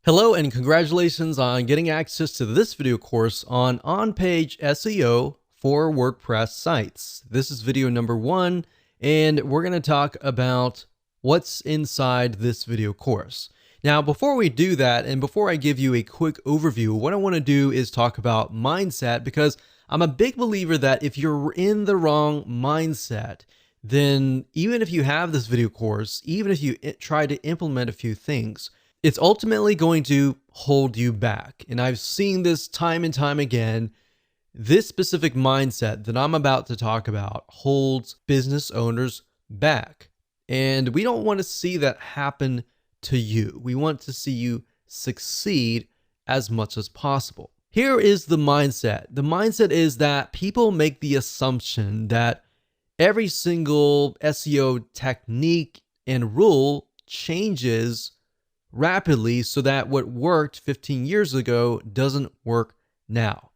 Hello and congratulations on getting access to this video course on on-page SEO for WordPress sites. This is video number 1, and we're going to talk about what's inside this video course. Now, before we do that, and before I give you a quick overview, what I want to do is talk about mindset, because I'm a big believer that if you're in the wrong mindset, then even if you have this video course, even if you try to implement a few things, it's ultimately going to hold you back. And I've seen this time and time again. This specific mindset that I'm about to talk about holds business owners back. And we don't want to see that happen to you. We want to see you succeed as much as possible. Here is the mindset. The mindset is that people make the assumption that every single SEO technique and rule changes rapidly so that what worked 15 years ago doesn't work now.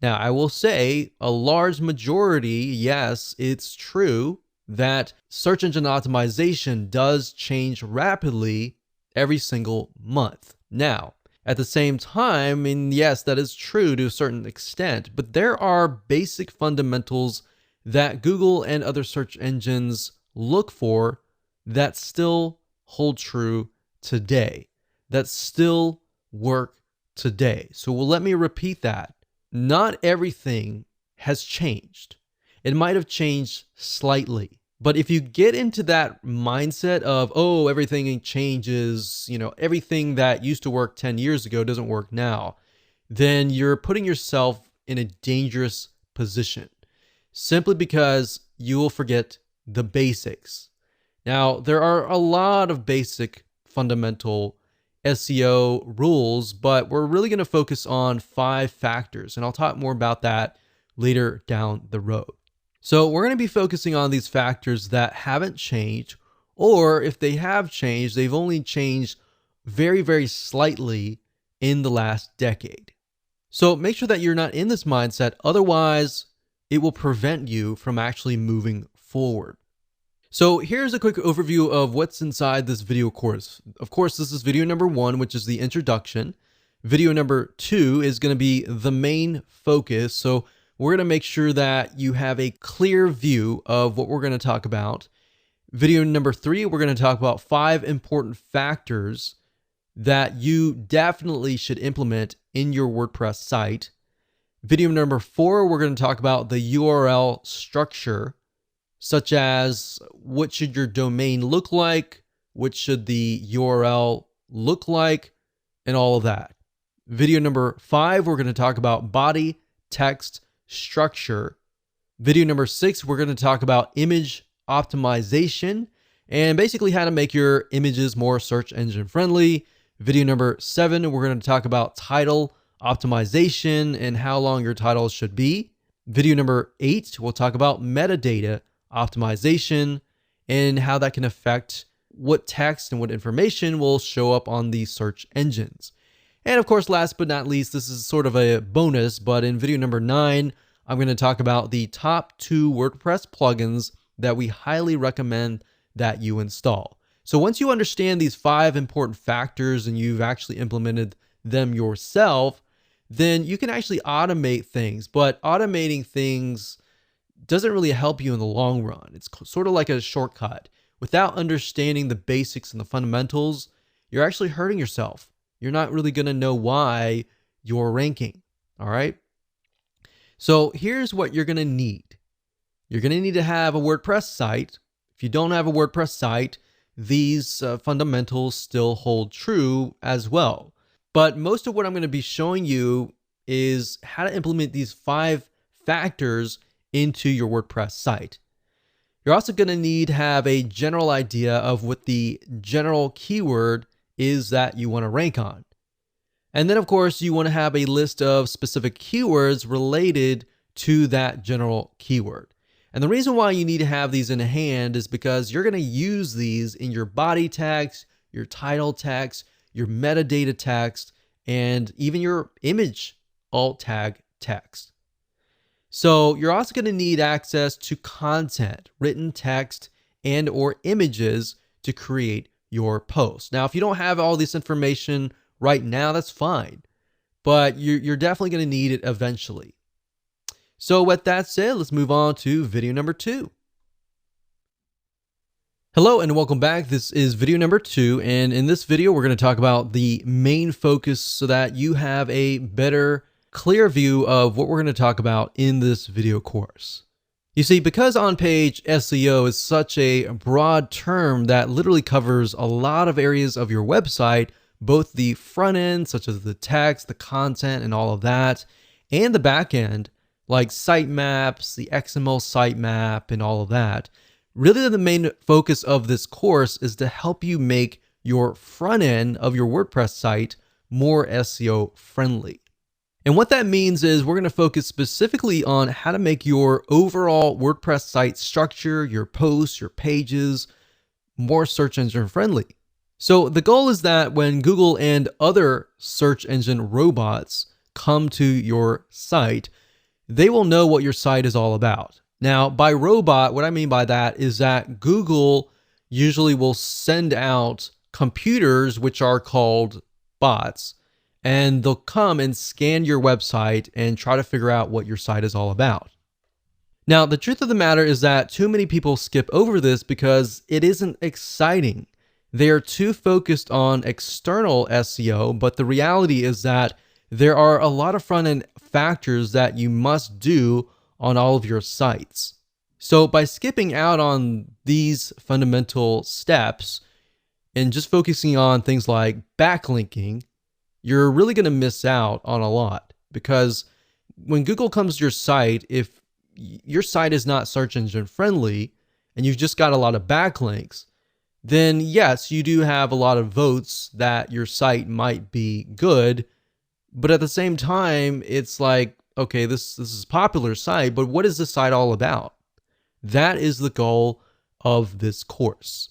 Now, I will say a large majority, yes, it's true that search engine optimization does change rapidly every single month. Now, at the same time, and yes, that is true to a certain extent, but there are basic fundamentals that Google and other search engines look for that still hold true today, that still work today. So let me repeat that. Not everything has changed. It might have changed slightly. But if you get into that mindset of, oh, everything changes, everything that used to work 10 years ago doesn't work now, then you're putting yourself in a dangerous position simply because you will forget the basics. Now, there are a lot of basic fundamental SEO rules, but we're really going to focus on 5 factors, and I'll talk more about that later down the road. So we're going to be focusing on these factors that haven't changed, or if they have changed, they've only changed very, very slightly in the last decade. So make sure that you're not in this mindset, otherwise it will prevent you from actually moving forward. So here's a quick overview of what's inside this video course. Of course, this is video number 1, which is the introduction. Video number 2 is going to be the main focus. So we're going to make sure that you have a clear view of what we're going to talk about. Video number 3, we're going to talk about 5 important factors that you definitely should implement in your WordPress site. Video number 4, we're going to talk about the URL structure, such as what should your domain look like, what should the URL look like, and all of that. Video number 5, we're going to talk about body text structure. Video number 6, we're going to talk about image optimization and basically how to make your images more search engine friendly. Video number 7, we're going to talk about title optimization and how long your titles should be. Video number 8, we'll talk about metadata optimization and how that can affect what text and what information will show up on these search engines. And of course, last but not least, this is sort of a bonus, but in video number 9, I'm going to talk about the top 2 WordPress plugins that we highly recommend that you install. So once you understand these 5 important factors and you've actually implemented them yourself, then you can actually automate things, but automating things doesn't really help you in the long run. It's sort of like a shortcut. Without understanding the basics and the fundamentals, you're actually hurting yourself. You're not really going to know why you're ranking. All right. So here's what you're going to need. You're going to need to have a WordPress site. If you don't have a WordPress site, these fundamentals still hold true as well. But most of what I'm going to be showing you is how to implement these 5 factors into your WordPress site. You're also going to need to have a general idea of what the general keyword is that you want to rank on. And then, of course, you want to have a list of specific keywords related to that general keyword. And the reason why you need to have these in hand is because you're going to use these in your body text, your title text, your metadata text, and even your image alt tag text. So you're also going to need access to content, written text, and/or images to create your post. Now, if you don't have all this information right now, that's fine. But you're definitely going to need it eventually. So with that said, let's move on to video number 2. Hello and welcome back. This is video number 2, and in this video we're going to talk about the main focus so that you have a better, clear view of what we're going to talk about in this video course. You see, because on-page SEO is such a broad term that literally covers a lot of areas of your website, both the front end, such as the text, the content, and all of that, and the back end, like sitemaps, the XML sitemap, and all of that. Really, the main focus of this course is to help you make your front end of your WordPress site more SEO friendly. And what that means is we're going to focus specifically on how to make your overall WordPress site structure, your posts, your pages, more search engine friendly. So the goal is that when Google and other search engine robots come to your site, they will know what your site is all about. Now, by robot, what I mean by that is that Google usually will send out computers, which are called bots, and they'll come and scan your website and try to figure out what your site is all about. Now, the truth of the matter is that too many people skip over this because it isn't exciting. They are too focused on external SEO, but the reality is that there are a lot of front-end factors that you must do on all of your sites. So by skipping out on these fundamental steps and just focusing on things like backlinking, you're really going to miss out on a lot, because when Google comes to your site, if your site is not search engine friendly and you've just got a lot of backlinks, then yes, you do have a lot of votes that your site might be good. But at the same time, it's like, okay, this is a popular site, but what is the site all about? That is the goal of this course.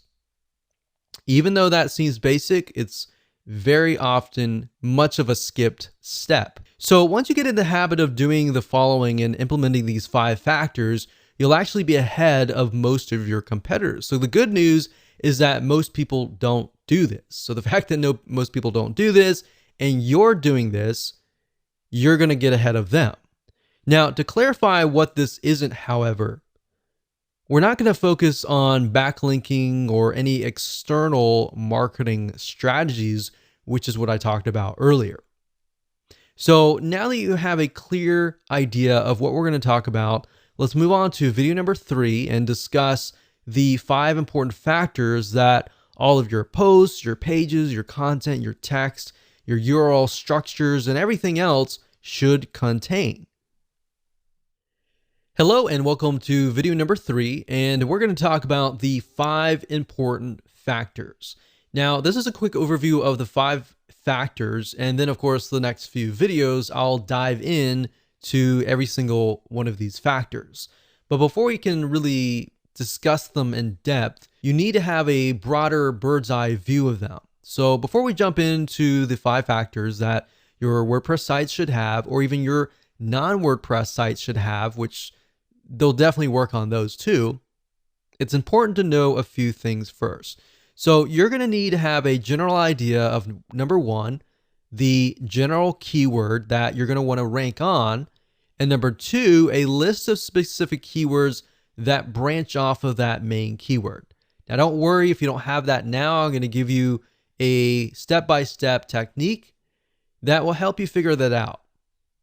Even though that seems basic, it's very often much of a skipped step. So once you get in the habit of doing the following and implementing these 5 factors, you'll actually be ahead of most of your competitors. So the good news is that most people don't do this. So the fact that most people don't do this and you're doing this, you're going to get ahead of them. Now, to clarify what this isn't, however, we're not going to focus on backlinking or any external marketing strategies, which is what I talked about earlier. So now that you have a clear idea of what we're going to talk about, let's move on to video number 3 and discuss the 5 important factors that all of your posts, your pages, your content, your text, your URL structures, and everything else should contain. Hello and welcome to video number 3, and we're going to talk about the 5 important factors. Now, this is a quick overview of the 5 factors, and then of course the next few videos I'll dive in to every single one of these factors. But before we can really discuss them in depth, you need to have a broader bird's eye view of them. So before we jump into the 5 factors that your WordPress sites should have, or even your non-WordPress sites should have, which they'll definitely work on those too, it's important to know a few things first. So you're going to need to have a general idea of, number 1, the general keyword that you're going to want to rank on, and number 2, a list of specific keywords that branch off of that main keyword. Now, don't worry if you don't have that now. I'm going to give you a step-by-step technique that will help you figure that out.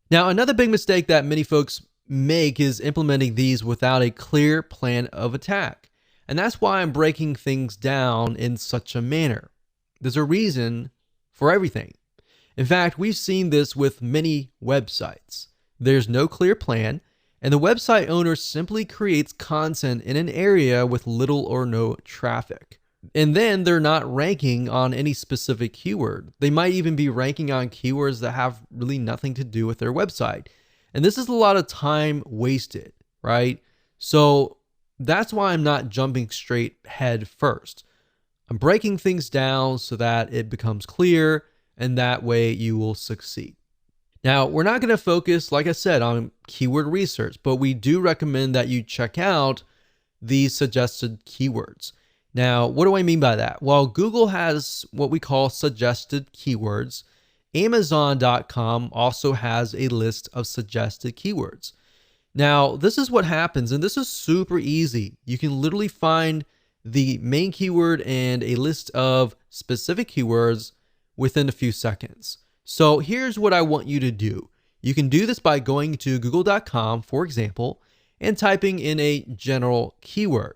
Now, another big mistake that many folks make is implementing these without a clear plan of attack. And that's why I'm breaking things down in such a manner. There's a reason for everything. In fact, we've seen this with many websites. There's no clear plan, and the website owner simply creates content in an area with little or no traffic. And then they're not ranking on any specific keyword. They might even be ranking on keywords that have really nothing to do with their website. And this is a lot of time wasted, right? So that's why I'm not jumping straight head first. I'm breaking things down so that it becomes clear, and that way you will succeed. Now, we're not going to focus, like I said, on keyword research, but we do recommend that you check out the suggested keywords. Now, what do I mean by that? Well, Google has what we call suggested keywords, Amazon.com also has a list of suggested keywords. Now, this is what happens, and this is super easy. You can literally find the main keyword and a list of specific keywords within a few seconds. So here's what I want you to do. You can do this by going to google.com, for example, and typing in a general keyword.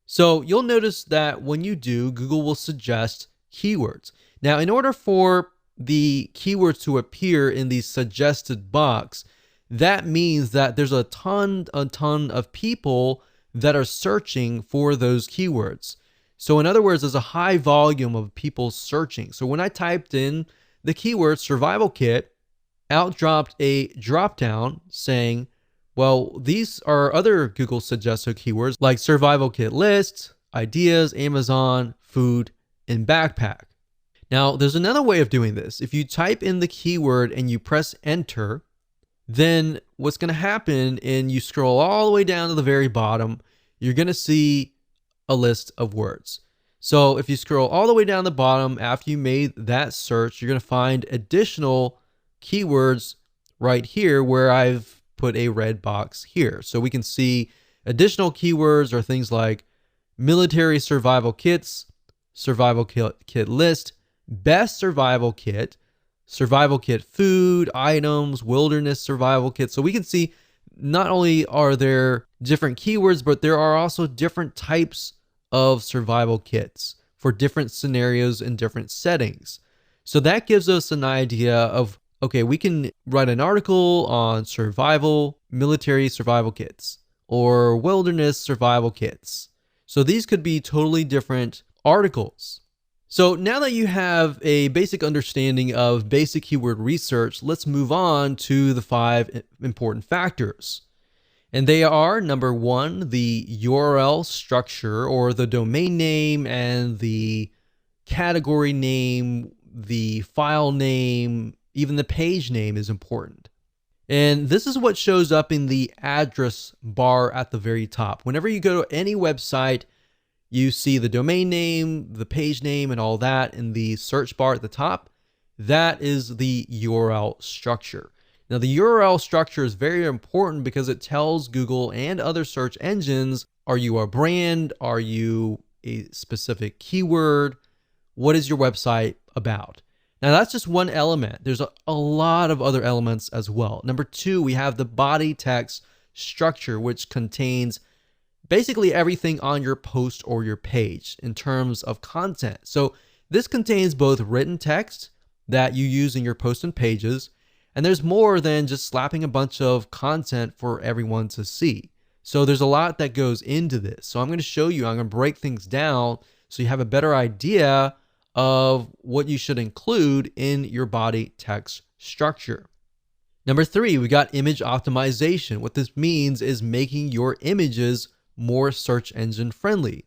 So you'll notice that when you do, Google will suggest keywords. Now, in order for the keywords to appear in the suggested box, that means that there's a ton of people that are searching for those keywords. So in other words, there's a high volume of people searching. So when I typed in the keyword survival kit, out dropped a drop down saying, well, these are other Google suggested keywords like survival kit list, ideas, Amazon, food, and backpack. Now, there's another way of doing this. If you type in the keyword and you press enter, then what's going to happen, and you scroll all the way down to the very bottom, you're going to see a list of words. So if you scroll all the way down the bottom after you made that search, you're going to find additional keywords right here where I've put a red box here. So we can see additional keywords are things like military survival kits, survival kit list, best survival kit food, items, wilderness survival kit. So we can see not only are there different keywords, but there are also different types of survival kits for different scenarios and different settings. So that gives us an idea of, okay, we can write an article on survival, military survival kits, or wilderness survival kits. So these could be totally different articles. So now that you have a basic understanding of basic keyword research, let's move on to the 5 important factors. And they are, number 1, the URL structure or the domain name and the category name, the file name, even the page name is important. And this is what shows up in the address bar at the very top. Whenever you go to any website, you see the domain name, the page name, and all that in the search bar at the top. That is the URL structure. Now, the URL structure is very important because it tells Google and other search engines, are you a brand? Are you a specific keyword? What is your website about? Now, that's just one element. There's a lot of other elements as well. Number 2, we have the body text structure, which contains basically everything on your post or your page in terms of content. So this contains both written text that you use in your posts and pages, and there's more than just slapping a bunch of content for everyone to see. So there's a lot that goes into this. So I'm going to show you, I'm going to break things down so you have a better idea of what you should include in your body text structure. Number 3, we got image optimization. What this means is making your images more search engine friendly.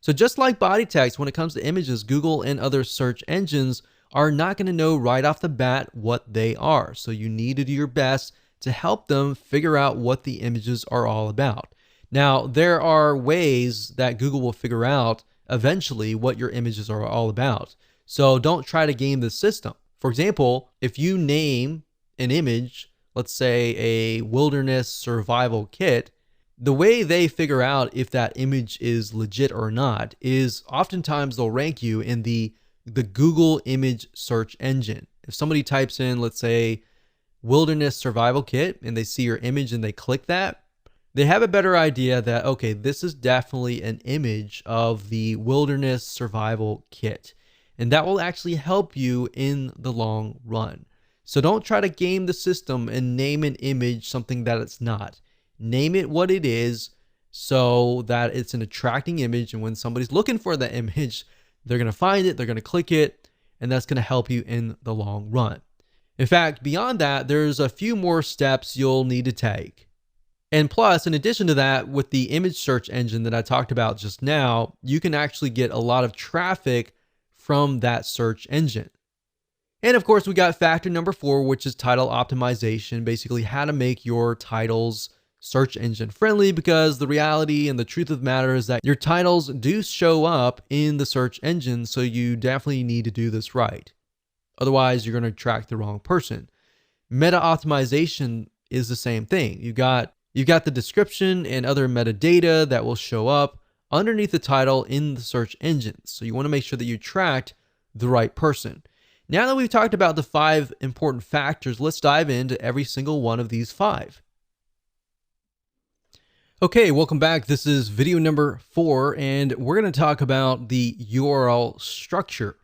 So just like body text, when it comes to images, Google and other search engines are not going to know right off the bat what they are. So you need to do your best to help them figure out what the images are all about. Now, there are ways that Google will figure out eventually what your images are all about. So don't try to game the system. For example, if you name an image, let's say a wilderness survival kit, the way they figure out if that image is legit or not is oftentimes they'll rank you in the Google image search engine. If somebody types in, let's say, wilderness survival kit, and they see your image and they click that, they have a better idea that, okay, this is definitely an image of the wilderness survival kit. And that will actually help you in the long run. So don't try to game the system and name an image something that it's not. Name it what it is so that it's an attracting image. And when somebody's looking for that image, they're going to find it, they're going to click it, and that's going to help you in the long run. In fact, beyond that, there's a few more steps you'll need to take. And plus, in addition to that, with the image search engine that I talked about just now, you can actually get a lot of traffic from that search engine. And of course, we got factor number 4, which is title optimization, basically how to make your titles search engine friendly, because the reality and the truth of the matter is that your titles do show up in the search engine, so you definitely need to do this right. Otherwise, you're going to attract the wrong person. Meta optimization is the same thing. You've got the description and other metadata that will show up underneath the title in the search engines. So you want to make sure that you attract the right person. Now that we've talked about the 5 important factors, let's dive into every single one of these 5. Okay, welcome back. This is video number 4, and we're going to talk about the URL structure.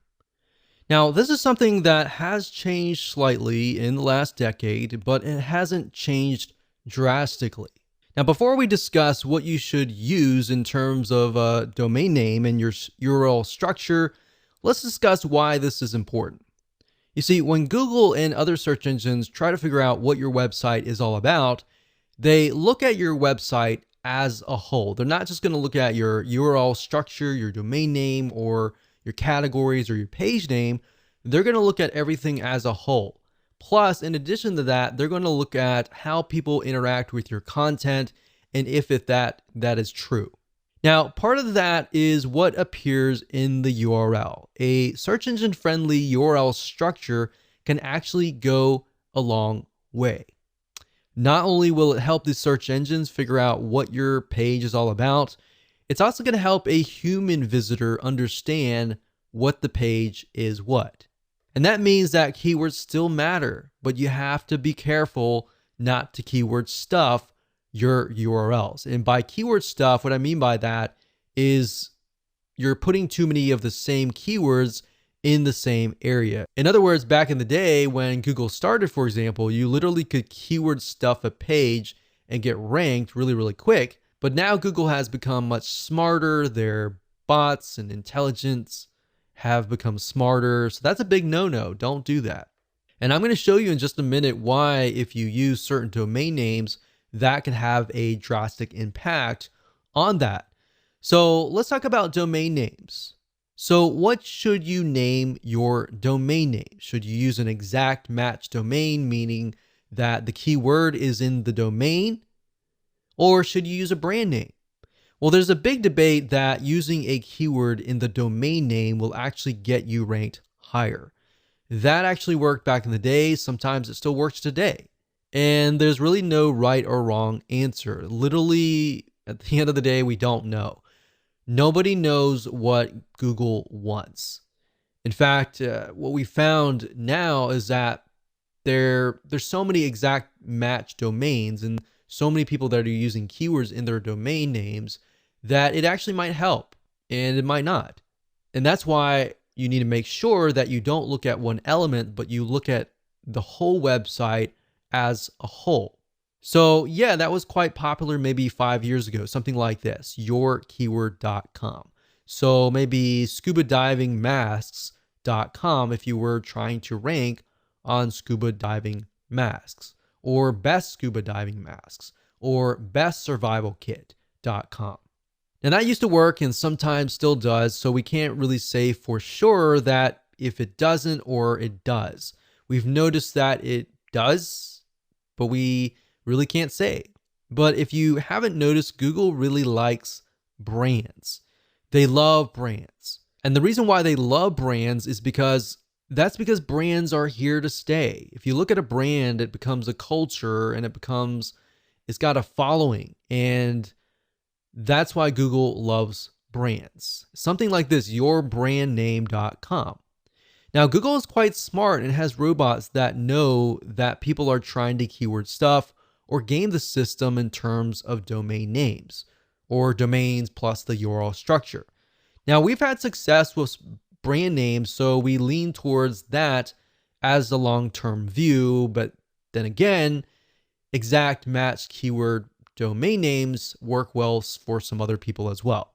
Now, this is something that has changed slightly in the last decade, but it hasn't changed drastically. Now, before we discuss what you should use in terms of a domain name and your URL structure, let's discuss why this is important. You see, when Google and other search engines try to figure out what your website is all about, they look at your website as a whole. They're not just going to look at your URL structure, your domain name, or your categories or your page name. They're going to look at everything as a whole. Plus, in addition to that, they're going to look at how people interact with your content and if that is true. Now, part of that is what appears in the URL. A search engine friendly URL structure can actually go a long way. Not only will it help the search engines figure out what your page is all about, it's also going to help a human visitor understand what the page is what. And that means that keywords still matter, but you have to be careful not to keyword stuff your URLs. And by keyword stuff, what I mean by that is you're putting too many of the same keywords in the same area. In other words, back in the day when Google started, for example, you literally could keyword stuff a page and get ranked really, really quick. But now Google has become much smarter. Their bots and intelligence have become smarter. So that's a big no-no. Don't do that. And I'm going to show you in just a minute why, if you use certain domain names, that can have a drastic impact on that. So let's talk about domain names. So what should you name your domain name? Should you use an exact match domain, meaning that the keyword is in the domain? Or should you use a brand name? Well, there's a big debate that using a keyword in the domain name will actually get you ranked higher. That actually worked back in the day. Sometimes it still works today. And there's really no right or wrong answer. Literally, at the end of the day, we don't know. Nobody knows what Google wants. In fact, what we found now is that there's so many exact match domains and so many people that are using keywords in their domain names that it actually might help and it might not. And that's why you need to make sure that you don't look at one element, but you look at the whole website as a whole. So yeah, that was quite popular maybe 5 years ago, something like this, yourkeyword.com. So maybe scubadivingmasks.com if you were trying to rank on scuba diving masks, or best scuba diving masks, or bestsurvivalkit.com. Now that used to work and sometimes still does, so we can't really say for sure that if it doesn't or it does. We've noticed that it does, but we really can't say. But if you haven't noticed, Google really likes brands. They love brands. And the reason why they love brands is because brands are here to stay. If you look at a brand, it becomes a culture and it's got a following. And that's why Google loves brands. Something like this, yourbrandname.com. Now, Google is quite smart and has robots that know that people are trying to keyword stuff or game the system in terms of domain names or domains plus the URL structure. Now, we've had success with brand names, so we lean towards that as the long-term view. But then again, exact match keyword domain names work well for some other people as well.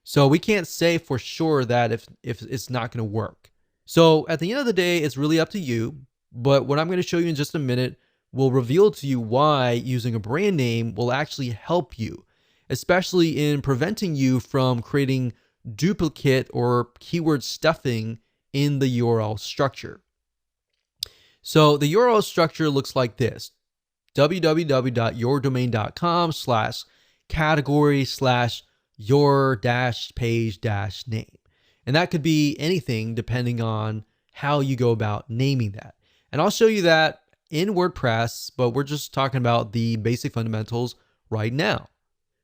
So we can't say for sure that if it's not going to work. So at the end of the day, it's really up to you. But what I'm going to show you in just a minute will reveal to you why using a brand name will actually help you, especially in preventing you from creating duplicate or keyword stuffing in the URL structure. So the URL structure looks like this: www.yourdomain.com/category/your-page-name. And that could be anything depending on how you go about naming that. And I'll show you that in WordPress, but we're just talking about the basic fundamentals right now.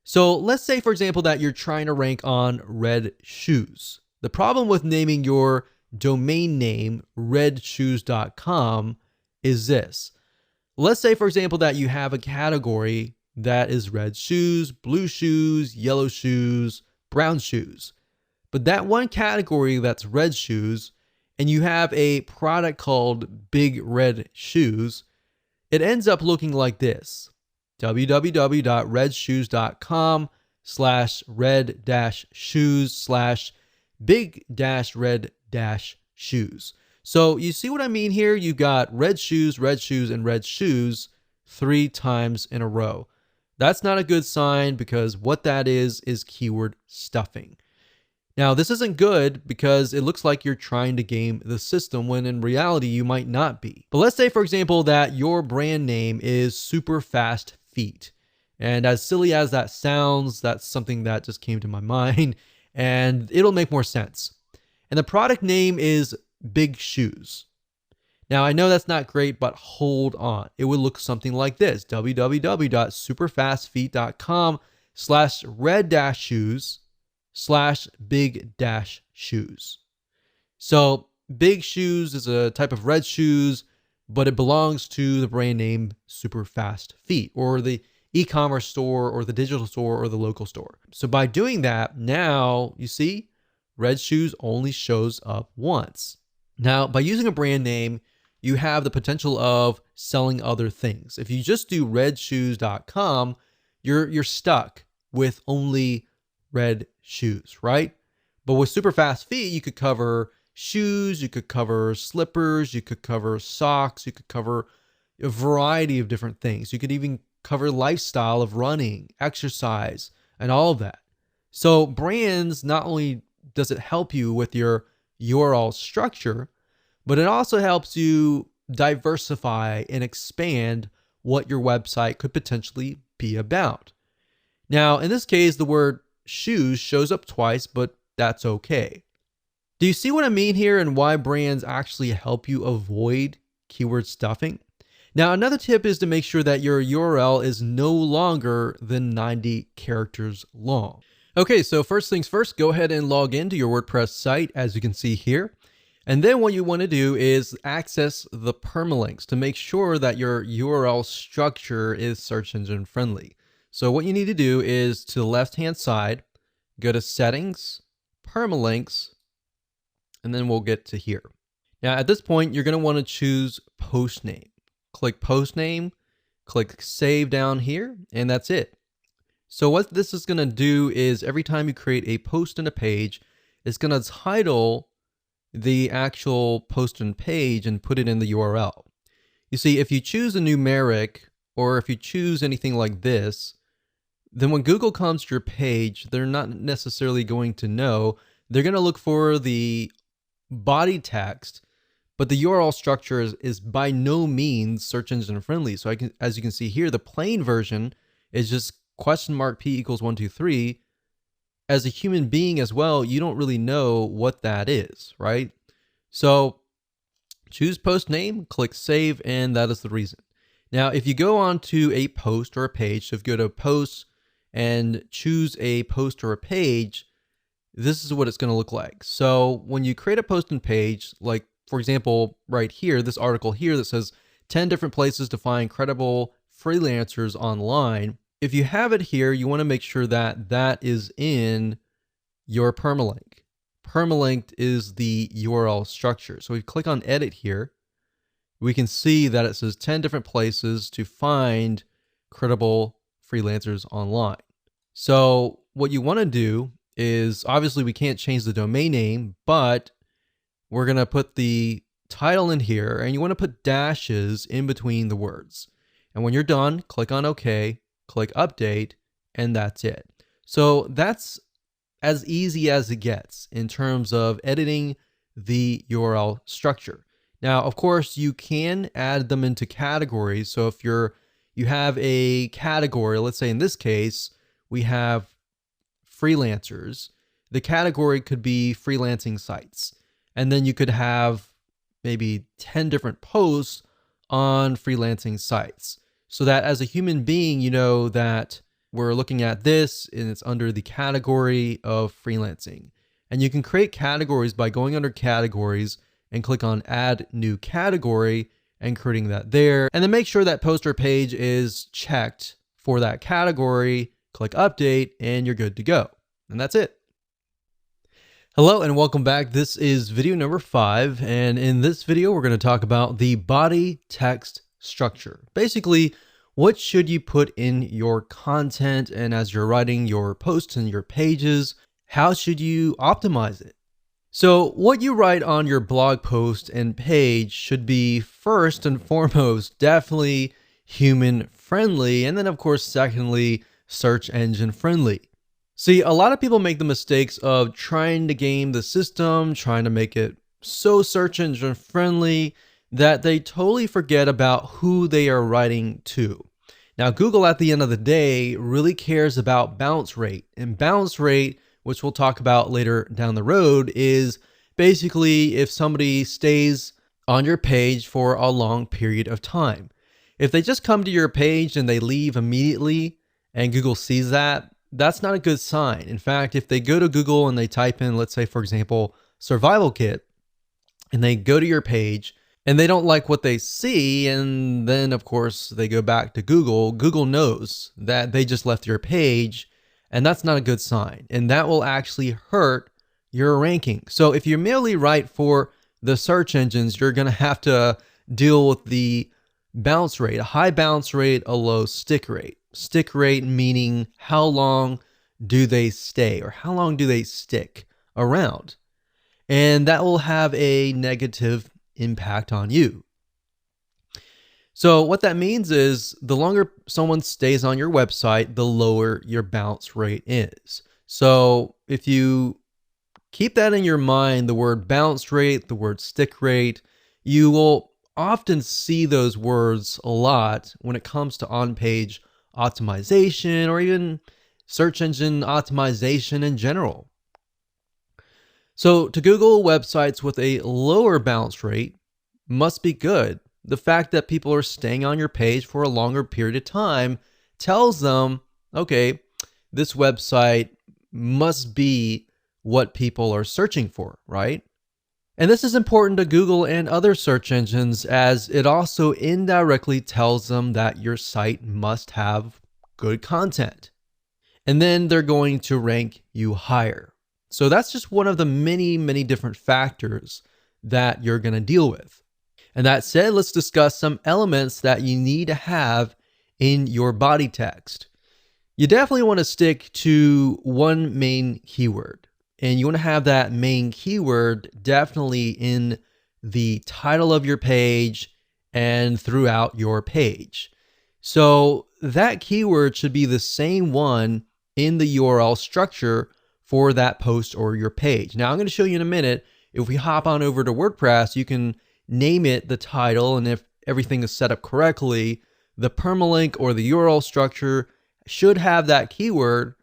So let's say, for example, that you're trying to rank on red shoes. The problem with naming your domain name redshoes.com is this. Let's say, for example, that you have a category that is red shoes, blue shoes, yellow shoes, brown shoes. But that one category that's red shoes, and you have a product called Big Red Shoes, it ends up looking like this: www.red-shoes.com/red-shoes/big-red-shoes. So you see what I mean here? You've got red shoes, and red shoes 3 times in a row. That's not a good sign, because what that is keyword stuffing. Now, this isn't good because it looks like you're trying to game the system when in reality you might not be. But let's say, for example, that your brand name is Super Fast Feet. And as silly as that sounds, that's something that just came to my mind, and it'll make more sense. And the product name is Big Shoes. Now, I know that's not great, but hold on. It would look something like this: www.superfastfeet.com/red-shoes/big-shoes. So Big Shoes is a type of red shoes, but it belongs to the brand name Super Fast Feet, or the e-commerce store, or the digital store, or the local store. So by doing that, now you see red shoes only shows up once. Now, by using a brand name, you have the potential of selling other things. If you just do redshoes.com, you're stuck with only red shoes, right? But with Super Fast Feet, you could cover shoes, you could cover slippers, you could cover socks, you could cover a variety of different things. You could even cover lifestyle of running, exercise, and all of that. So brands, not only does it help you with your URL structure, but it also helps you diversify and expand what your website could potentially be about. Now, in this case, the word shoes shows up twice, but that's okay. Do you see what I mean here, and why brands actually help you avoid keyword stuffing? Now, another tip is to make sure that your URL is no longer than 90 characters long. Okay, so first things first, go ahead and log into your WordPress site, as you can see here. And then what you want to do is access the permalinks to make sure that your URL structure is search engine friendly. So what you need to do is, to the left-hand side, go to Settings, Permalinks, and then we'll get to here. Now, at this point, you're going to want to choose post name. Click post name, click save down here, and that's it. So what this is going to do is, every time you create a post in a page, it's going to title the actual post and page and put it in the URL. You see, if you choose a numeric, or if you choose anything like this, then when Google comes to your page, they're not necessarily going to know. They're going to look for the body text, but the URL structure is by no means search engine friendly. So as you can see here, the plain version is just $P=123. As a human being as well, you don't really know what that is, right? So choose post name, click save, and that is the reason. Now, if you go on to a post or a page, so if you go to posts and choose a post or a page, this is what it's going to look like. So when you create a post and page, like for example, right here, this article here that says 10 different places to find credible freelancers online. If you have it here, you want to make sure that that is in your permalink. Permalinked is the URL structure. So we click on edit here. We can see that it says 10 different places to find credible freelancers online. So what you want to do is, obviously we can't change the domain name, but we're going to put the title in here, and you want to put dashes in between the words. And when you're done, click on OK, click update, and that's it. So that's as easy as it gets in terms of editing the URL structure. Now, of course, you can add them into categories. So if you have a category, let's say in this case, we have freelancers, the category could be freelancing sites. And then you could have maybe 10 different posts on freelancing sites, so that as a human being, you know that we're looking at this and it's under the category of freelancing. And you can create categories by going under categories and click on add new category and creating that there. And then make sure that post or page is checked for that category, click update, and you're good to go. And that's it. Hello and welcome back. This is video number 5. And in this video, we're going to talk about the body text structure. Basically, what should you put in your content? And as you're writing your posts and your pages, how should you optimize it? So what you write on your blog post and page should be first and foremost, definitely human friendly. And then of course, secondly, search engine friendly. See, a lot of people make the mistakes of trying to game the system, trying to make it so search engine friendly that they totally forget about who they are writing to. Now, Google at the end of the day really cares about bounce rate, and bounce rate, which we'll talk about later down the road, is basically if somebody stays on your page for a long period of time. If they just come to your page and they leave immediately and Google sees that, that's not a good sign. In fact, if they go to Google and they type in, let's say, for example, survival kit, and they go to your page and they don't like what they see, and then of course they go back to Google, Google knows that they just left your page, and that's not a good sign. And that will actually hurt your ranking. So if you merely write for the search engines, you're going to have to deal with the bounce rate, a high bounce rate, a low stick rate. Stick rate meaning how long do they stay or how long do they stick around? And that will have a negative impact on you. So what that means is the longer someone stays on your website, the lower your bounce rate is. So if you keep that in your mind, the word bounce rate, the word stick rate, you will often see those words a lot when it comes to on-page optimization or even search engine optimization in general. So to Google, websites with a lower bounce rate must be good. The fact that people are staying on your page for a longer period of time tells them, okay, this website must be what people are searching for, right? And this is important to Google and other search engines, as it also indirectly tells them that your site must have good content. And then they're going to rank you higher. So that's just one of the many, many different factors that you're going to deal with. And that said, let's discuss some elements that you need to have in your body text. You definitely want to stick to one main keyword. And you want to have that main keyword definitely in the title of your page and throughout your page. So that keyword should be the same one in the URL structure for that post or your page. Now I'm going to show you in a minute. If we hop on over to WordPress, you can name it the title, and if everything is set up correctly, the permalink or the URL structure should have that keyword,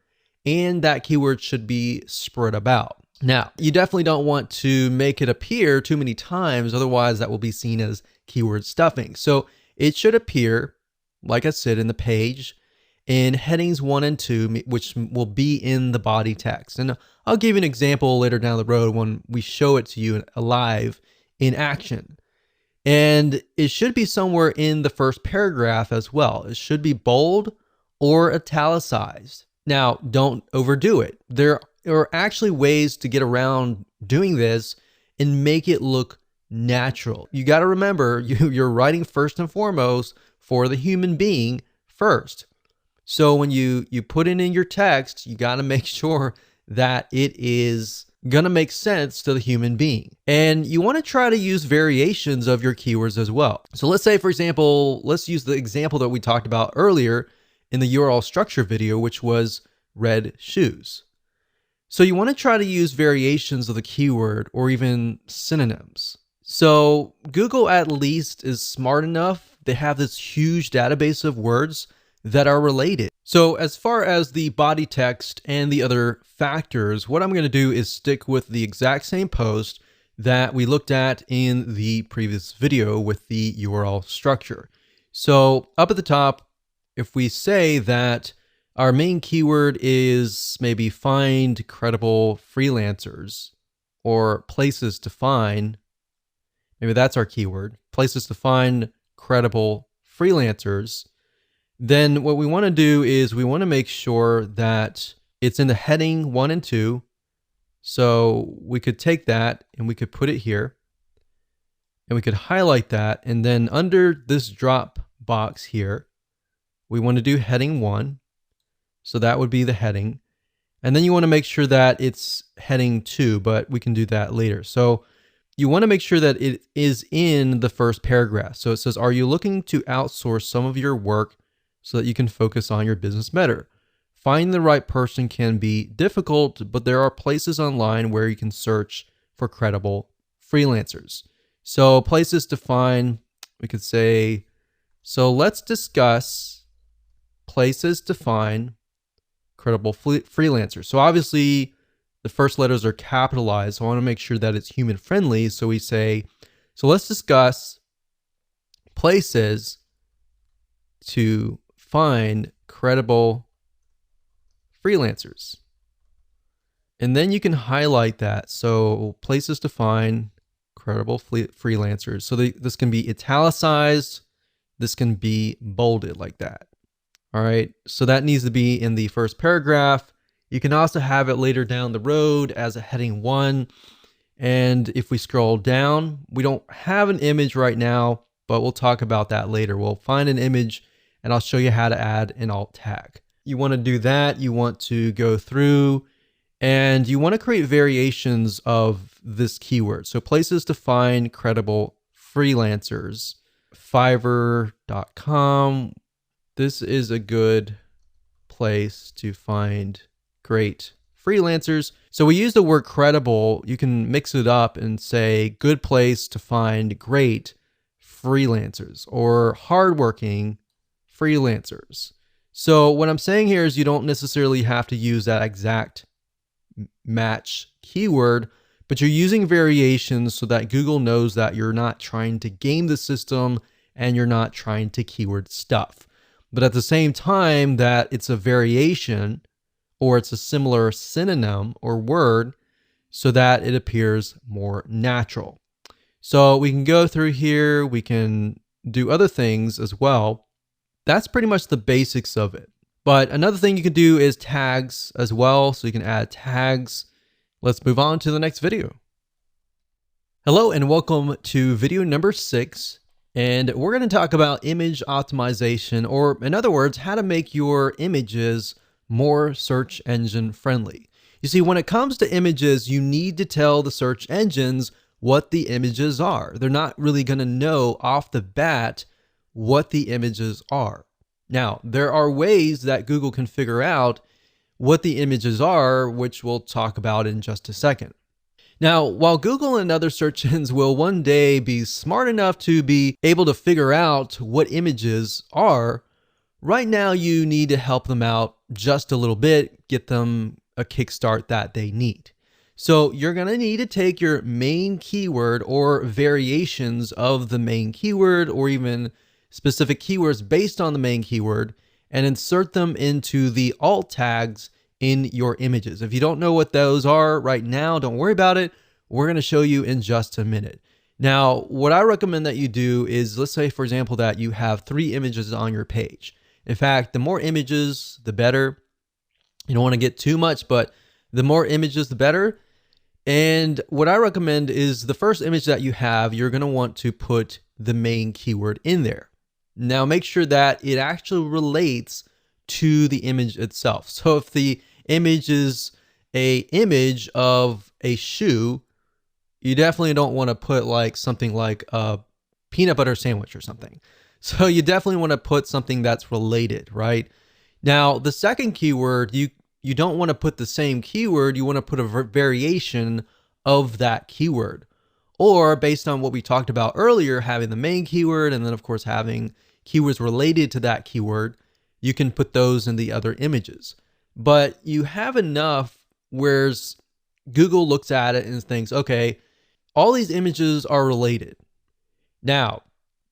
and that keyword should be spread about. Now, you definitely don't want to make it appear too many times, otherwise that will be seen as keyword stuffing. So it should appear, like I said, in the page in headings 1 and 2, which will be in the body text. And I'll give you an example later down the road when we show it to you live in action. And it should be somewhere in the first paragraph as well. It should be bold or italicized. Now, don't overdo it. There are actually ways to get around doing this and make it look natural. You got to remember, you're writing first and foremost for the human being first. So when you put it in your text, you got to make sure that it is going to make sense to the human being. And you want to try to use variations of your keywords as well. So let's say, for example, let's use the example that we talked about earlier in the URL structure video, which was red shoes. So you want to try to use variations of the keyword or even synonyms. So Google at least is smart enough. They have this huge database of words that are related. So as far as the body text and the other factors, what I'm going to do is stick with the exact same post, that we looked at in the previous video with the URL structure. So up at the top, if we say that our main keyword is maybe find credible freelancers or places to find, maybe that's our keyword, places to find credible freelancers, then what we want to do is we want to make sure that it's in the heading 1 and 2. So we could take that and we could put it here and we could highlight that. And then under this drop box here, we want to do heading 1. So that would be the heading. And then you want to make sure that it's heading 2, but we can do that later. So you want to make sure that it is in the first paragraph. So it says, are you looking to outsource some of your work so that you can focus on your business better? Finding the right person can be difficult, but there are places online where you can search for credible freelancers. So places to find, we could say, so let's discuss places to find credible freelancers. So obviously the first letters are capitalized. So I want to make sure that it's human friendly. So we say, so let's discuss places to find credible freelancers. And then you can highlight that. So places to find credible freelancers. So this can be italicized. This can be bolded like that. All right. So that needs to be in the first paragraph. You can also have it later down the road as a heading 1. And if we scroll down, we don't have an image right now, but we'll talk about that later. We'll find an image and I'll show you how to add an alt tag. You want to do that. You want to go through and you want to create variations of this keyword. So places to find credible freelancers, Fiverr.com. This is a good place to find great freelancers. So we use the word credible. You can mix it up and say good place to find great freelancers or hardworking freelancers. So what I'm saying here is you don't necessarily have to use that exact match keyword, but you're using variations so that Google knows that you're not trying to game the system and you're not trying to keyword stuff. But at the same time that it's a variation or it's a similar synonym or word so that it appears more natural. So we can go through here, we can do other things as well. That's pretty much the basics of it. But another thing you can do is tags as well. So you can add tags. Let's move on to the next video. Hello and welcome to video number 6. And we're going to talk about image optimization, or in other words, how to make your images more search engine friendly. You see, when it comes to images, you need to tell the search engines what the images are. They're not really going to know off the bat what the images are. Now, there are ways that Google can figure out what the images are, which we'll talk about in just a second. Now, while Google and other search engines will one day be smart enough to be able to figure out what images are, right now you need to help them out just a little bit, get them a kickstart that they need. So you're going to need to take your main keyword or variations of the main keyword or even specific keywords based on the main keyword and insert them into the alt tags in your images. If you don't know what those are right now, don't worry about it. We're going to show you in just a minute. Now, what I recommend that you do is, let's say, for example, that you have 3 images on your page. In fact, the more images, the better. You don't want to get too much, but the more images, the better. And what I recommend is the first image that you have, you're going to want to put the main keyword in there. Now make sure that it actually relates to the image itself. So if the image is a image of a shoe, you definitely don't want to put like something like a peanut butter sandwich or something. So you definitely want to put something that's related, right? Now, the second keyword, you don't want to put the same keyword. You want to put a variation of that keyword. Or based on what we talked about earlier, having the main keyword and then of course having keywords related to that keyword, you can put those in the other images. But you have enough where Google looks at it and thinks, okay, all these images are related. Now,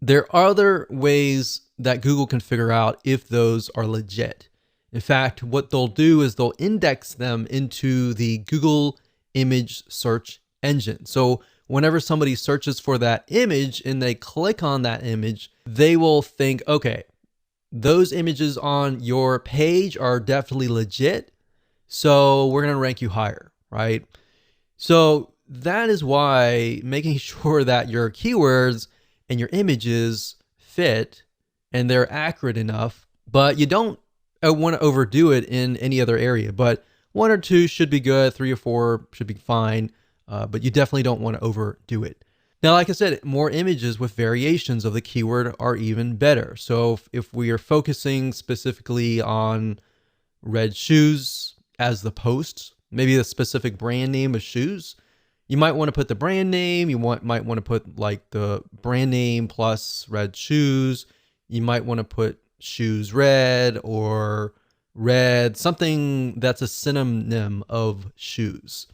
there are other ways that Google can figure out if those are legit. In fact, what they'll do is they'll index them into the Google image search engine. So whenever somebody searches for that image and they click on that image, they will think, okay, those images on your page are definitely legit, so we're going to rank you higher, right? So that is why making sure that your keywords and your images fit and they're accurate enough, but you don't want to overdo it in any other area. But 1 or 2 should be good, 3 or 4 should be fine, but you definitely don't want to overdo it. Now, like I said, more images with variations of the keyword are even better. So if we are focusing specifically on red shoes as the post, maybe a specific brand name of shoes, you might want to put the brand name. You might want to put like the brand name plus red shoes. You might want to put shoes red or red, something that's a synonym of shoes.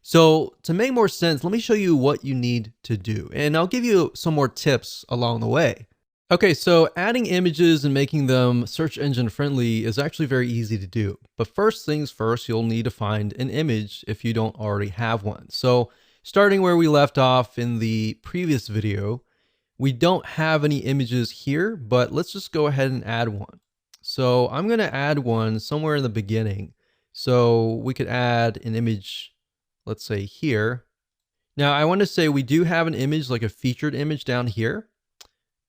So to make more sense, let me show you what you need to do, and I'll give you some more tips along the way. Okay, so adding images and making them search engine friendly is actually very easy to do. But first things first, you'll need to find an image if you don't already have one. So starting where we left off in the previous video, we don't have any images here, but let's just go ahead and add one. So I'm going to add one somewhere in the beginning. So we could add an image, let's say here. Now I want to say we do have an image, like a featured image down here.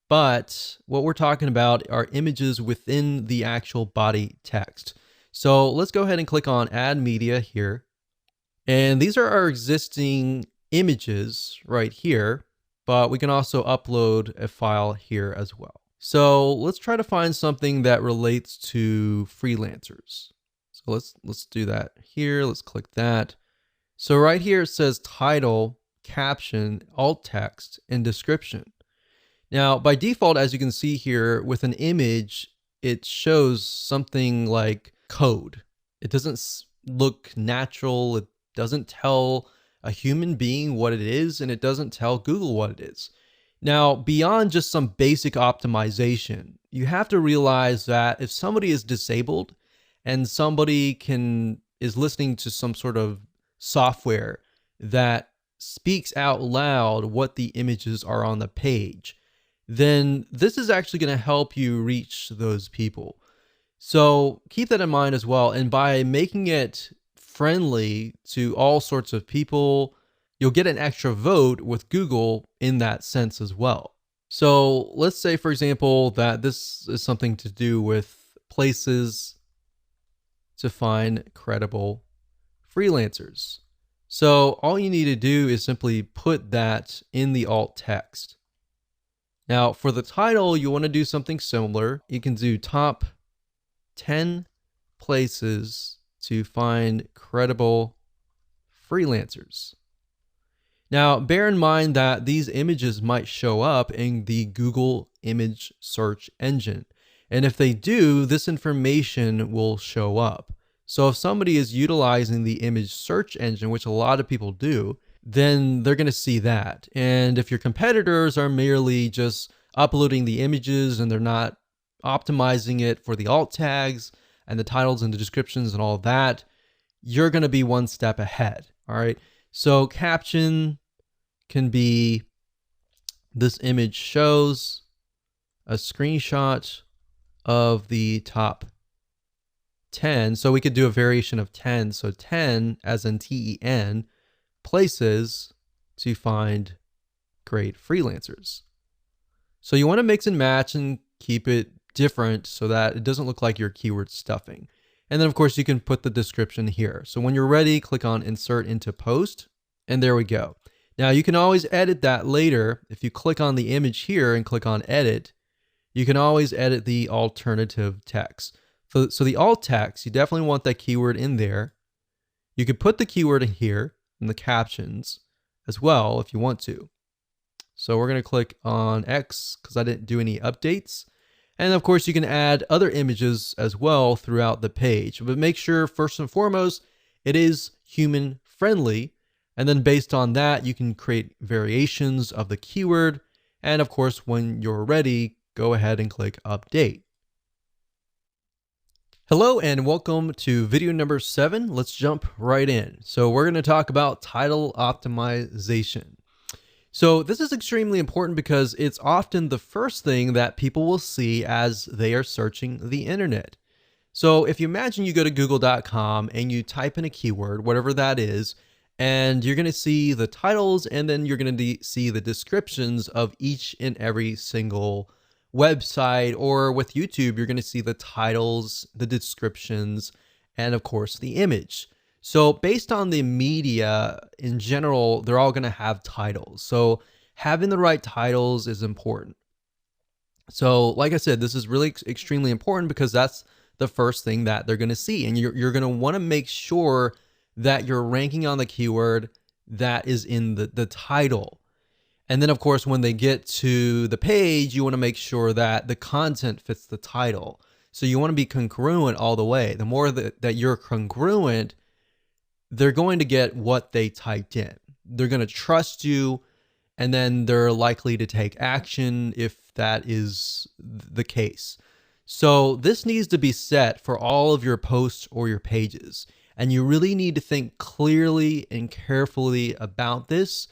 But what we're talking about are images within the actual body text. So let's go ahead and click on Add Media here. And these are our existing images right here, but we can also upload a file here as well. So let's try to find something that relates to freelancers. So let's do that here. Let's click that. So right here it says title, caption, alt text, and description. Now, by default, as you can see here, with an image, it shows something like code. It doesn't look natural. It doesn't tell a human being what it is, and it doesn't tell Google what it is. Now, beyond just some basic optimization, you have to realize that if somebody is disabled and somebody is listening to some sort of software that speaks out loud what the images are on the page, then this is actually going to help you reach those people. So keep that in mind as well. And by making it friendly to all sorts of people, you'll get an extra vote with Google in that sense as well. So let's say, for example, that this is something to do with places to find credible freelancers. So all you need to do is simply put that in the alt text. Now, for the title, you want to do something similar. You can do top 10 places to find credible freelancers. Now, bear in mind that these images might show up in the Google image search engine. And if they do, this information will show up. So if somebody is utilizing the image search engine, which a lot of people do, then they're going to see that. And if your competitors are merely just uploading the images and they're not optimizing it for the alt tags and the titles and the descriptions and all that, you're going to be one step ahead. All right. So caption can be, this image shows a screenshot of the top 10. So we could do a variation of 10. So 10 as in TEN places to find great freelancers. So you want to mix and match and keep it different so that it doesn't look like you're keyword stuffing. And then of course you can put the description here. So when you're ready, click on Insert into Post, and there we go. Now you can always edit that later. If you click on the image here and click on Edit, you can always edit the alternative text. So the alt text, you definitely want that keyword in there. You could put the keyword in here in the captions as well if you want to. So we're going to click on X because I didn't do any updates. And of course you can add other images as well throughout the page, but make sure first and foremost it is human friendly. And then based on that, you can create variations of the keyword. And of course, when you're ready, go ahead and click update. Hello and welcome to video number 7. Let's jump right in. So we're going to talk about title optimization. So this is extremely important because it's often the first thing that people will see as they are searching the internet. So if you imagine you go to google.com and you type in a keyword, whatever that is, and you're going to see the titles and then you're going to see the descriptions of each and every single website, or with YouTube, you're going to see the titles, the descriptions, and of course the image. So based on the media in general, they're all going to have titles. So having the right titles is important. So like I said, this is really extremely important because that's the first thing that they're going to see. And you're going to want to make sure that you're ranking on the keyword that is in the title. And then of course, when they get to the page, you want to make sure that the content fits the title. So you want to be congruent all the way. The more that you're congruent, they're going to get what they typed in. They're going to trust you, and then they're likely to take action if that is the case. So this needs to be set for all of your posts or your pages. And you really need to think clearly and carefully about this,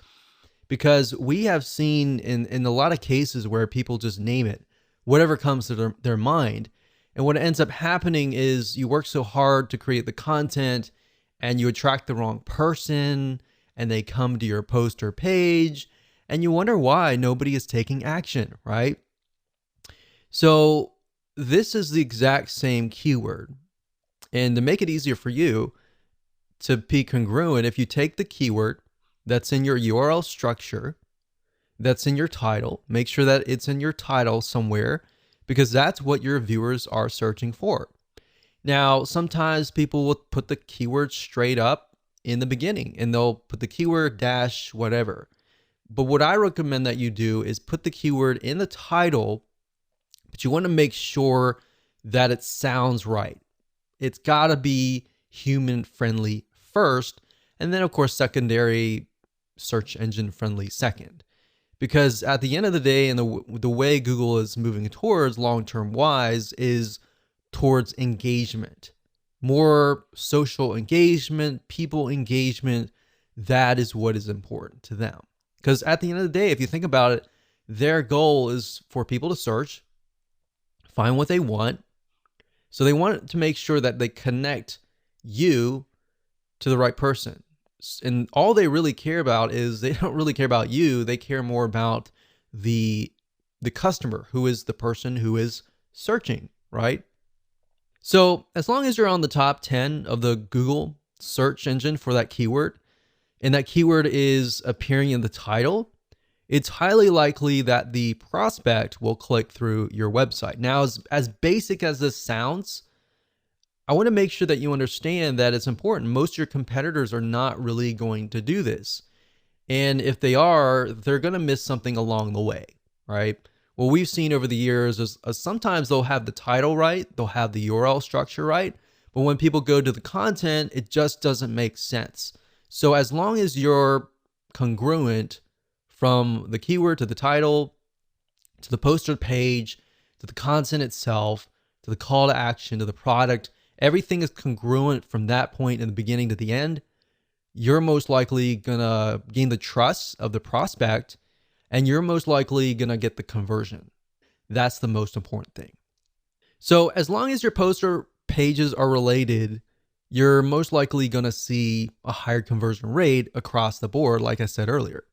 because we have seen in a lot of cases where people just name it, whatever comes to their mind. And what ends up happening is you work so hard to create the content and you attract the wrong person and they come to your post or page and you wonder why nobody is taking action, right? So this is the exact same keyword. And to make it easier for you to be congruent, if you take the keyword that's in your URL structure, that's in your title, make sure that it's in your title somewhere, because that's what your viewers are searching for. Now, sometimes people will put the keyword straight up in the beginning and they'll put the keyword dash whatever. But what I recommend that you do is put the keyword in the title, but you want to make sure that it sounds right. It's got to be human friendly first, and then of course secondary search engine friendly second. Because at the end of the day, and the way Google is moving towards long-term wise is towards engagement, more social engagement, people engagement. That is what is important to them. Because at the end of the day, if you think about it, their goal is for people to search, find what they want. So they want to make sure that they connect you to the right person. And all they really care about is they don't really care about you. They care more about the customer, who is the person who is searching, right? So as long as you're on the top 10 of the Google search engine for that keyword, and that keyword is appearing in the title, it's highly likely that the prospect will click through your website. Now, as basic as this sounds, I want to make sure that you understand that it's important. Most of your competitors are not really going to do this. And if they are, they're going to miss something along the way, right? What we've seen over the years is sometimes they'll have the title right, they'll have the URL structure right, but when people go to the content, it just doesn't make sense. So as long as you're congruent from the keyword to the title, to the poster page, to the content itself, to the call to action, to the product, everything is congruent from that point in the beginning to the end, you're most likely gonna gain the trust of the prospect, and you're most likely gonna get the conversion. That's the most important thing. So as long as your poster pages are related, you're most likely gonna see a higher conversion rate across the board, like I said earlier.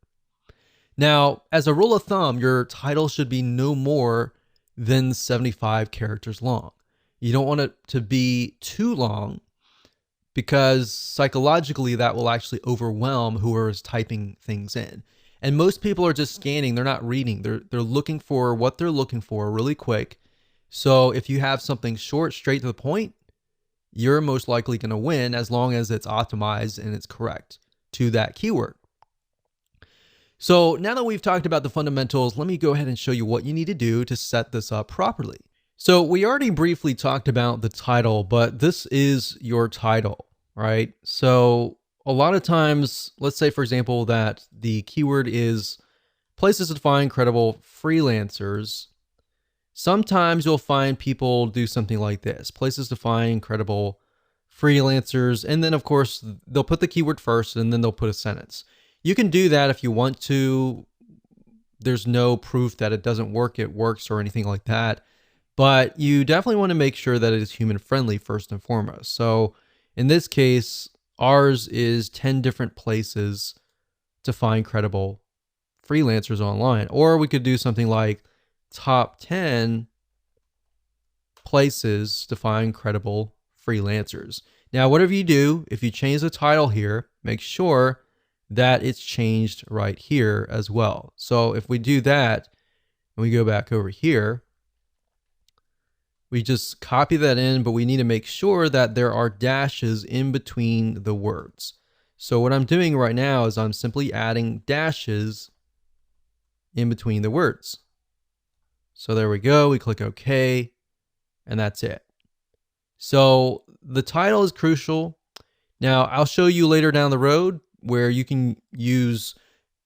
Now, as a rule of thumb, your title should be no more than 75 characters long. You don't want it to be too long, because psychologically that will actually overwhelm whoever is typing things in. And most people are just scanning, they're not reading. They're looking for what they're looking for really quick. So if you have something short, straight to the point, you're most likely going to win as long as it's optimized and it's correct to that keyword. So now that we've talked about the fundamentals, let me go ahead and show you what you need to do to set this up properly. So we already briefly talked about the title, but this is your title, right? So a lot of times, let's say, for example, that the keyword is places to find credible freelancers. Sometimes you'll find people do something like this, places to find credible freelancers. And then of course, they'll put the keyword first and then they'll put a sentence. You can do that if you want to. There's no proof that it doesn't work, it works or anything like that. But you definitely want to make sure that it is human friendly first and foremost. So in this case, ours is 10 different places to find credible freelancers online. Or we could do something like top 10 places to find credible freelancers. Now, whatever you do, if you change the title here, make sure that it's changed right here as well. So if we do that and we go back over here, we just copy that in, but we need to make sure that there are dashes in between the words. So what I'm doing right now is I'm simply adding dashes in between the words. So there we go. We click OK, and that's it. So the title is crucial. Now I'll show you later down the road where you can use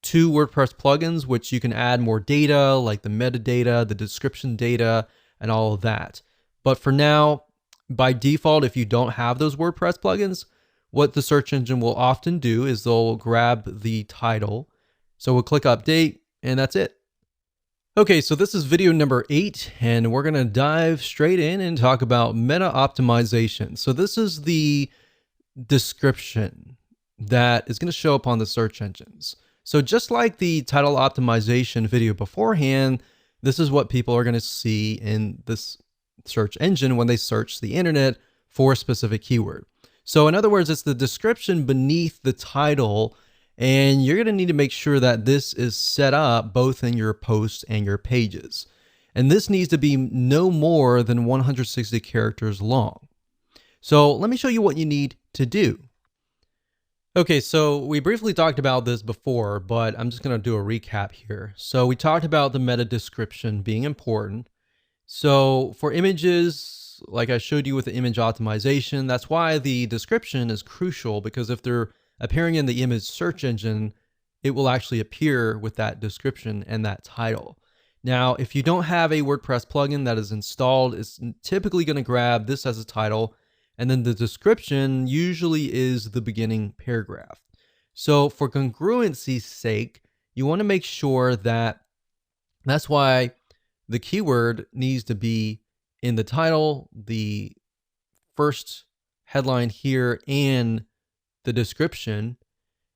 2 WordPress plugins, which you can add more data like the metadata, the description data, and all of that. But for now, by default, if you don't have those WordPress plugins, what the search engine will often do is they'll grab the title. So we'll click update and that's it. Okay, so this is video number 8, and we're gonna dive straight in and talk about meta optimization. So this is the description that is gonna show up on the search engines. So just like the title optimization video beforehand, this is what people are gonna see in this search engine when they search the internet for a specific keyword. So in other words, it's the description beneath the title, and you're going to need to make sure that this is set up both in your posts and your pages. And this needs to be no more than 160 characters long. So let me show you what you need to do. Okay, so we briefly talked about this before, but I'm just going to do a recap here. So we talked about the meta description being important. So for images, like I showed you with the image optimization, that's why the description is crucial, because if they're appearing in the image search engine, it will actually appear with that description and that title. Now, if you don't have a WordPress plugin that is installed, it's typically going to grab this as a title, and then the description usually is the beginning paragraph. So for congruency's sake, you want to make sure that that's why the keyword needs to be in the title, the first headline here, and the description.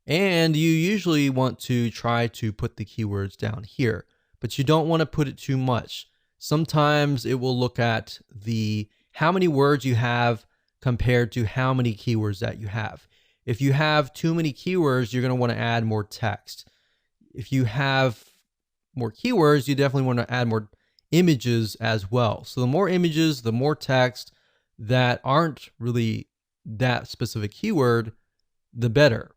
And you usually want to try to put the keywords down here, but you don't want to put it too much. Sometimes it will look at the how many words you have compared to how many keywords that you have. If you have too many keywords, you're going to want to add more text. If you have more keywords, you definitely want to add more images as well. So the more images, the more text that aren't really that specific keyword, the better.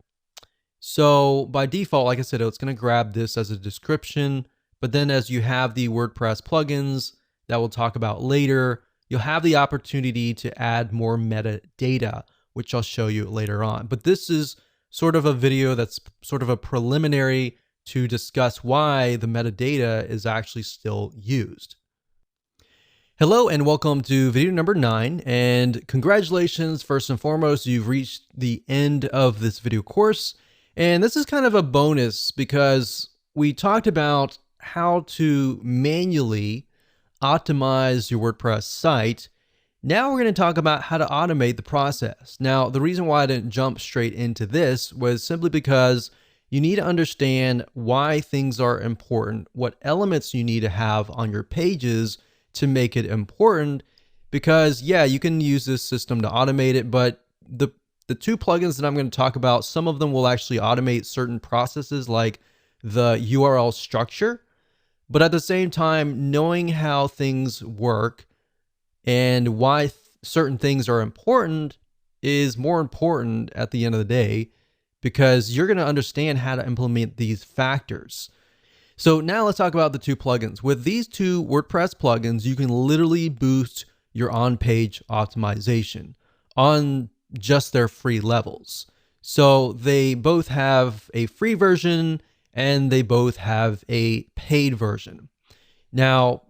So by default, like I said, it's going to grab this as a description, but then as you have the WordPress plugins that we'll talk about later, you'll have the opportunity to add more metadata, which I'll show you later on. But this is sort of a video that's sort of a preliminary to discuss why the metadata is actually still used. Hello and welcome to video number 9, and congratulations, first and foremost, you've reached the end of this video course. And this is kind of a bonus because we talked about how to manually optimize your WordPress site. Now we're going to talk about how to automate the process. Now, the reason why I didn't jump straight into this was simply because you need to understand why things are important, what elements you need to have on your pages to make it important, because yeah, you can use this system to automate it, but the 2 plugins that I'm going to talk about, some of them will actually automate certain processes like the URL structure, but at the same time, knowing how things work and why certain things are important is more important at the end of the day, because you're going to understand how to implement these factors. So now let's talk about the 2 plugins. With these 2 WordPress plugins, you can literally boost your on-page optimization on just their free levels. So they both have a free version and they both have a paid version. Now,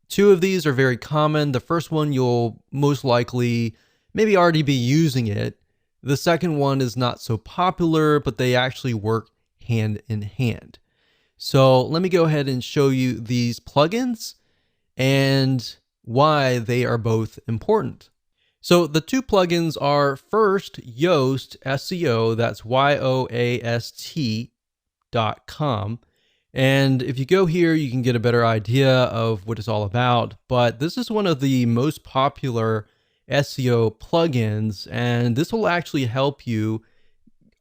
two of these are very common. The first one, you'll most likely maybe already be using it. The second one is not so popular, but they actually work hand in hand. So let me go ahead and show you these plugins and why they are both important. So the two plugins are first Yoast SEO, that's YOAST.com. And if you go here, you can get a better idea of what it's all about. But this is one of the most popular SEO plugins, and this will actually help you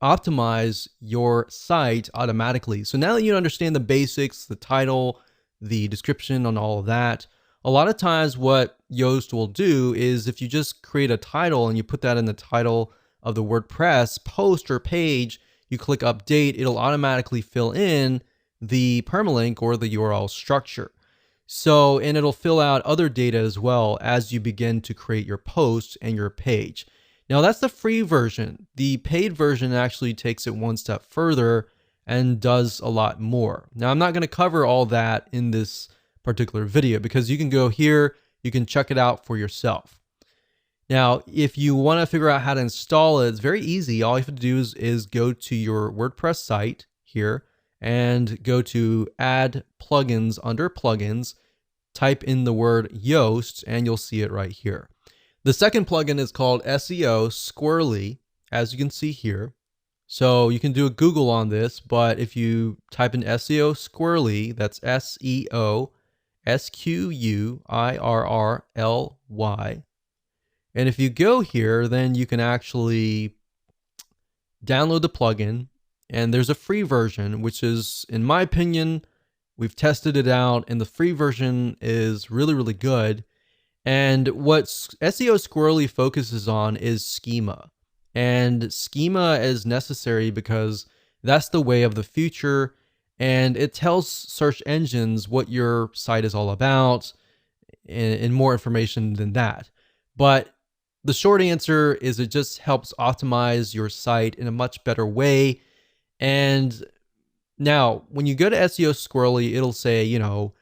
optimize your site automatically. So now that you understand the basics, the title, the description on all of that, a lot of times what Yoast will do is if you just create a title and you put that in the title of the WordPress post or page, you click update, it'll automatically fill in the permalink or the URL structure. So, and it'll fill out other data as well as you begin to create your post and your page. Now that's the free version. The paid version actually takes it one step further and does a lot more. Now I'm not going to cover all that in this particular video because you can go here, you can check it out for yourself. Now, if you want to figure out how to install it, it's very easy. All you have to do is go to your WordPress site here and go to add plugins under plugins, type in the word Yoast, and you'll see it right here. The second plugin is called SEO Squirrely, as you can see here. So you can do a Google on this, but if you type in SEO Squirrely, that's SEO Squirrly. And if you go here, then you can actually download the plugin, and there's a free version, which is, in my opinion, we've tested it out, and the free version is really, really good. And what SEO Squirrely focuses on is schema. And schema is necessary because that's the way of the future, and it tells search engines what your site is all about and more information than that. But the short answer is it just helps optimize your site in a much better way. And now when you go to SEO Squirrely, it'll say, you know,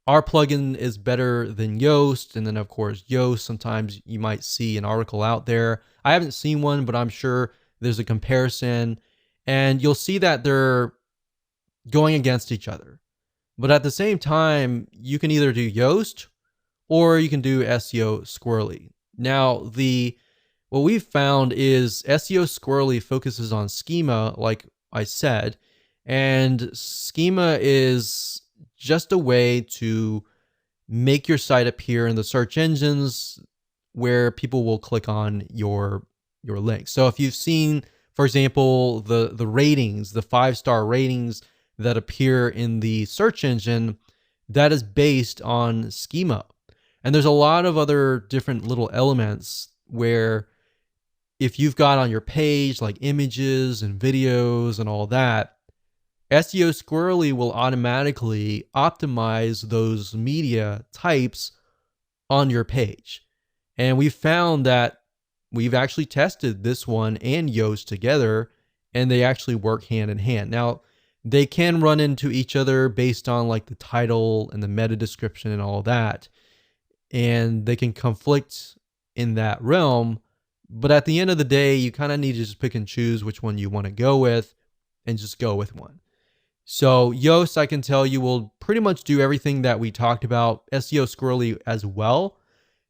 our plugin is better than Yoast. And then of course, Yoast, sometimes you might see an article out there. I haven't seen one, but I'm sure there's a comparison, and you'll see that they're going against each other. But at the same time, you can either do Yoast or you can do SEO Squirrely. Now, what we've found is SEO Squirrely focuses on schema, like I said, and schema is just a way to make your site appear in the search engines where people will click on your link. So if you've seen, for example, the ratings, the 5-star ratings that appear in the search engine, that is based on schema. And there's a lot of other different little elements where if you've got on your page like images and videos and all that, SEO Squirrely will automatically optimize those media types on your page. And we found that we've actually tested this one and Yoast together, and they actually work hand in hand. Now, they can run into each other based on like the title and the meta description and all that, and they can conflict in that realm. But at the end of the day, you kind of need to just pick and choose which one you want to go with and just go with one. So Yoast, I can tell you, will pretty much do everything that we talked about. SEO Squirrely as well.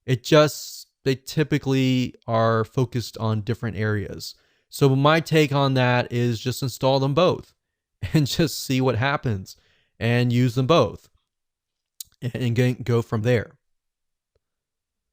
They typically are focused on different areas. So my take on that is just install them both and just see what happens and use them both and go from there.